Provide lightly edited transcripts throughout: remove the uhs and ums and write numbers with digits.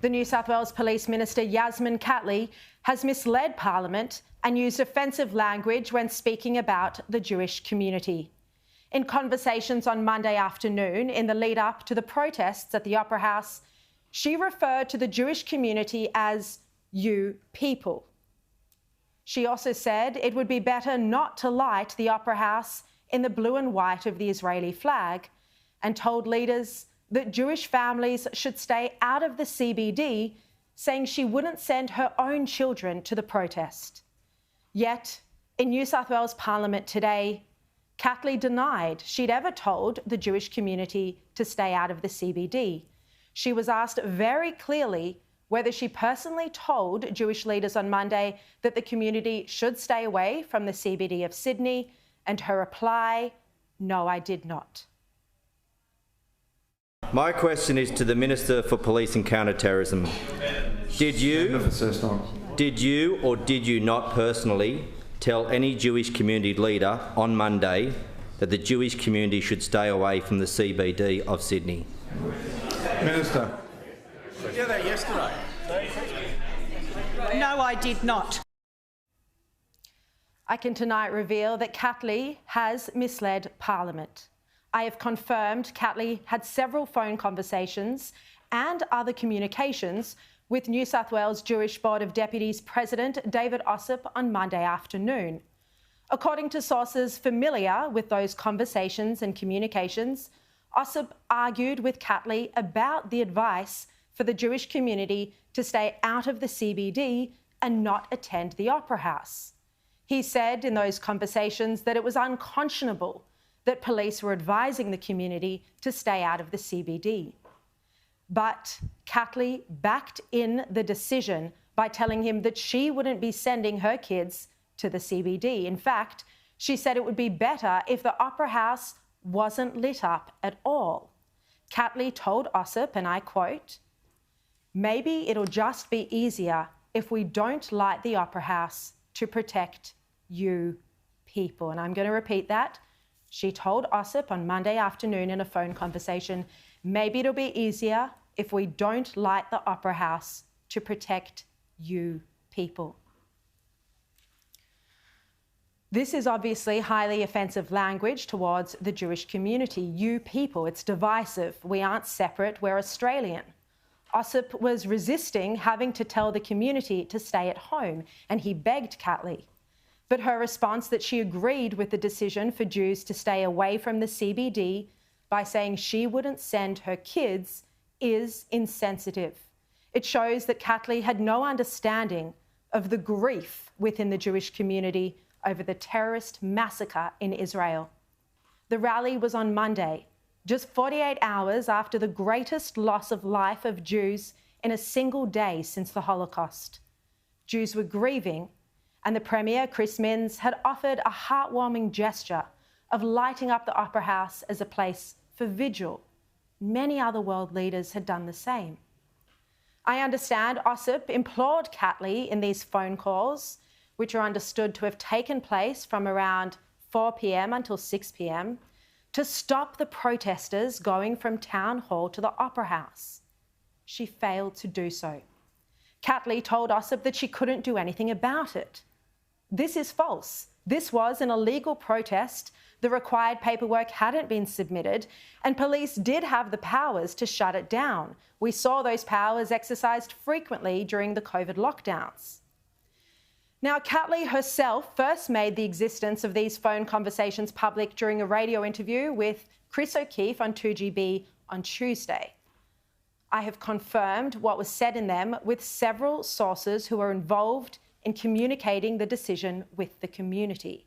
The New South Wales Police Minister Ms Catley has misled Parliament and used offensive language when speaking about the Jewish community. In conversations on Monday afternoon in the lead-up to the protests at the Opera House, she referred to the Jewish community as "you people." She also said it would be better not to light the Opera House in the blue and white of the Israeli flag, and told leaders that Jewish families should stay out of the CBD, saying she wouldn't send her own children to the protest. Yet, in New South Wales Parliament today, Catley denied she'd ever told the Jewish community to stay out of the CBD. She was asked very clearly whether she personally told Jewish leaders on Monday that the community should stay away from the CBD of Sydney, and her reply, "No, I did not." My question is to the Minister for Police and Counter-Terrorism. Did you or did you not personally tell any Jewish community leader on Monday that the Jewish community should stay away from the CBD of Sydney? Minister. We did that yesterday. No, I did not. I can tonight reveal that Catley has misled Parliament. I have confirmed Catley had several phone conversations and other communications with New South Wales Jewish Board of Deputies President David Ossip on Monday afternoon. According to sources familiar with those conversations and communications, Ossip argued with Catley about the advice for the Jewish community to stay out of the CBD and not attend the Opera House. He said in those conversations that it was unconscionable that police were advising the community to stay out of the CBD. But Catley backed in the decision by telling him that she wouldn't be sending her kids to the CBD. In fact, she said it would be better if the Opera House wasn't lit up at all. Catley told Ossip, and I quote, "Maybe it'll just be easier if we don't light the Opera House to protect you people." And I'm going to repeat that. She told Ossip on Monday afternoon in a phone conversation, "Maybe it'll be easier if we don't light the Opera House to protect you people." This is obviously highly offensive language towards the Jewish community. You people, it's divisive. We aren't separate, we're Australian. Ossip was resisting having to tell the community to stay at home, and he begged Catley. But her response that she agreed with the decision for Jews to stay away from the CBD by saying she wouldn't send her kids is insensitive. It shows that Catley had no understanding of the grief within the Jewish community over the terrorist massacre in Israel. The rally was on Monday, just 48 hours after the greatest loss of life of Jews in a single day since the Holocaust. Jews were grieving, and the Premier, Chris Minns, had offered a heartwarming gesture of lighting up the Opera House as a place for vigil. Many other world leaders had done the same. I understand Ossip implored Catley in these phone calls, which are understood to have taken place from around 4 p.m. until 6 p.m, to stop the protesters going from Town Hall to the Opera House. She failed to do so. Catley told Ossip that she couldn't do anything about it. This is false. This was an illegal protest. The required paperwork hadn't been submitted, and police did have the powers to shut it down. We saw those powers exercised frequently during the COVID lockdowns. Now, Catley herself first made the existence of these phone conversations public during a radio interview with Chris O'Keefe on 2GB on Tuesday. I have confirmed what was said in them with several sources who are involved in communicating the decision with the community.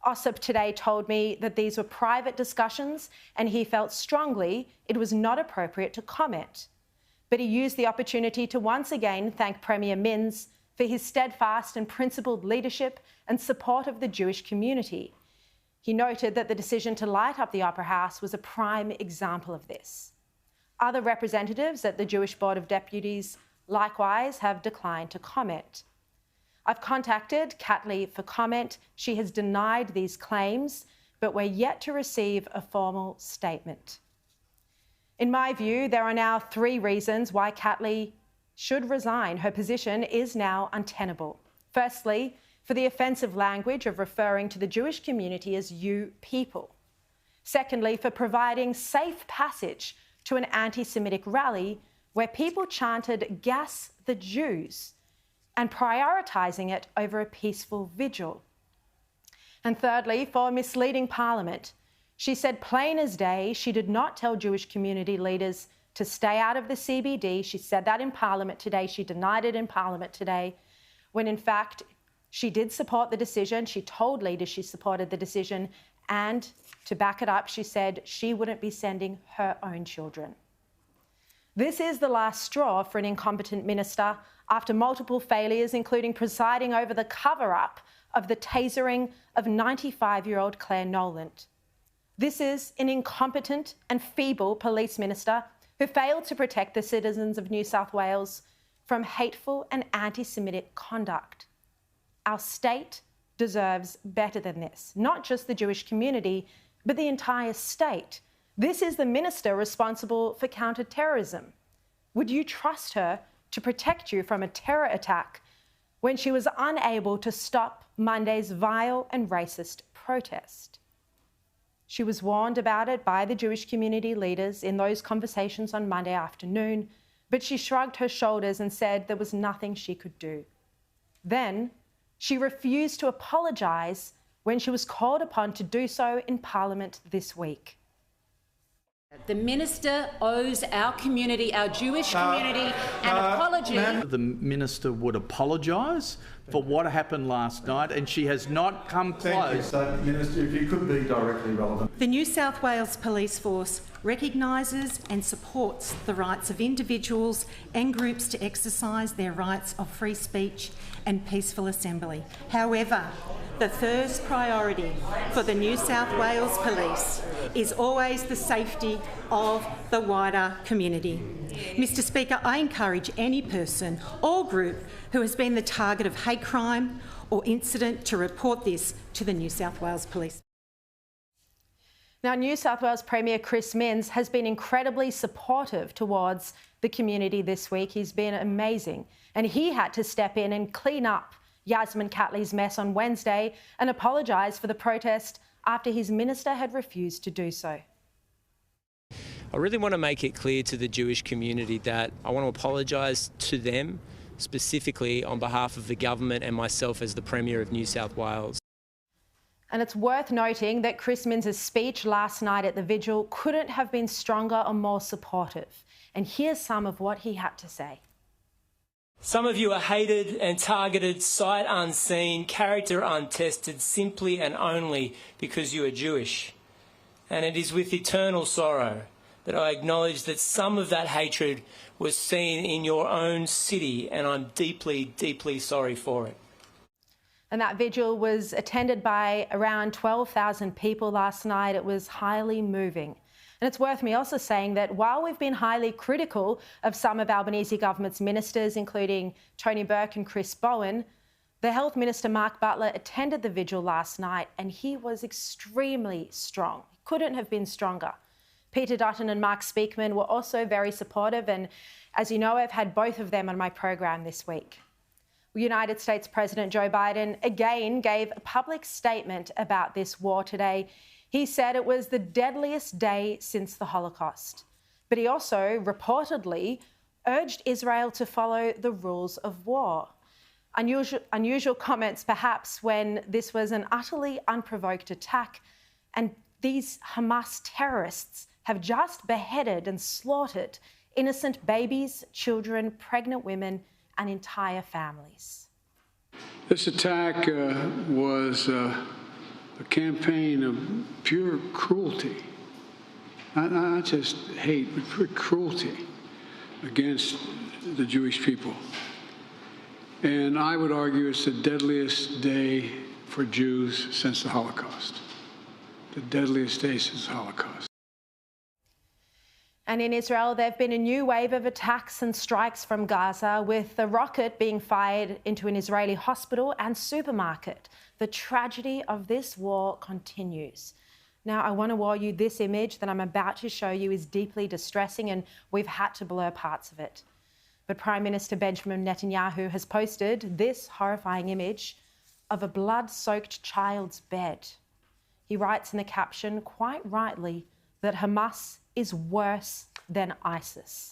Ossip today told me that these were private discussions and he felt strongly it was not appropriate to comment. But he used the opportunity to once again thank Premier Minns for his steadfast and principled leadership and support of the Jewish community. He noted that the decision to light up the Opera House was a prime example of this. Other representatives at the Jewish Board of Deputies likewise have declined to comment. I've contacted Catley for comment. She has denied these claims, but we're yet to receive a formal statement. In my view, there are now 3 reasons why Catley should resign. Her position is now untenable. Firstly, for the offensive language of referring to the Jewish community as "you people." Secondly, for providing safe passage to an anti-Semitic rally where people chanted "Gas the Jews" and prioritising it over a peaceful vigil. And thirdly, for misleading Parliament. She said plain as day she did not tell Jewish community leaders to stay out of the CBD. She said that in Parliament today. She denied it in Parliament today, when in fact she did support the decision. She told leaders she supported the decision, and to back it up, she said she wouldn't be sending her own children. This is the last straw for an incompetent minister after multiple failures, including presiding over the cover-up of the tasering of 95-year-old Claire Noland. This is an incompetent and feeble police minister who failed to protect the citizens of New South Wales from hateful and anti-Semitic conduct. Our state deserves better than this, not just the Jewish community, but the entire state. This is the minister responsible for counter-terrorism. Would you trust her to protect you from a terror attack when she was unable to stop Monday's vile and racist protest? She was warned about it by the Jewish community leaders in those conversations on Monday afternoon, but she shrugged her shoulders and said there was nothing she could do. Then she refused to apologise when she was called upon to do so in Parliament this week. The minister owes our community, our Jewish community, an apology. The minister would apologise for what happened last night, and she has not come close. Thank you. So, Minister, if you could be directly relevant. The New South Wales Police Force recognises and supports the rights of individuals and groups to exercise their rights of free speech and peaceful assembly. However, the first priority for the New South Wales Police is always the safety of the wider community. Mr Speaker, I encourage any person or group who has been the target of hate crime or incident to report this to the New South Wales Police. Now, New South Wales Premier Chris Minns has been incredibly supportive towards the community this week. He's been amazing, and he had to step in and clean up Yasmin Catley's mess on Wednesday and apologise for the protest after his minister had refused to do so. I really want to make it clear to the Jewish community that I want to apologise to them, specifically on behalf of the government and myself as the Premier of New South Wales. And it's worth noting that Chris Minns' speech last night at the vigil couldn't have been stronger or more supportive. And here's some of what he had to say. Some of you are hated and targeted, sight unseen, character untested, simply and only because you are Jewish. And it is with eternal sorrow that I acknowledge that some of that hatred was seen in your own city, and I'm deeply, deeply sorry for it. And that vigil was attended by around 12,000 people last night. It was highly moving. And it's worth me also saying that while we've been highly critical of some of Albanese government's ministers, including Tony Burke and Chris Bowen, the Health Minister Mark Butler attended the vigil last night and he was extremely strong. He couldn't have been stronger. Peter Dutton and Mark Speakman were also very supportive, and as you know, I've had both of them on my program this week. United States President Joe Biden again gave a public statement about this war today. He said it was the deadliest day since the Holocaust. But he also reportedly urged Israel to follow the rules of war. Unusual comments perhaps when this was an utterly unprovoked attack, and these Hamas terrorists have just beheaded and slaughtered innocent babies, children, pregnant women, and entire families. This attack was a campaign of pure cruelty, not just hate, but pure cruelty against the Jewish people. And I would argue it's the deadliest day for Jews since the Holocaust. The deadliest day since the Holocaust. And in Israel, there have been a new wave of attacks and strikes from Gaza, with a rocket being fired into an Israeli hospital and supermarket. The tragedy of this war continues. Now, I want to warn you, this image that I'm about to show you is deeply distressing and we've had to blur parts of it. But Prime Minister Benjamin Netanyahu has posted this horrifying image of a blood-soaked child's bed. He writes in the caption, quite rightly, that Hamas is worse than ISIS.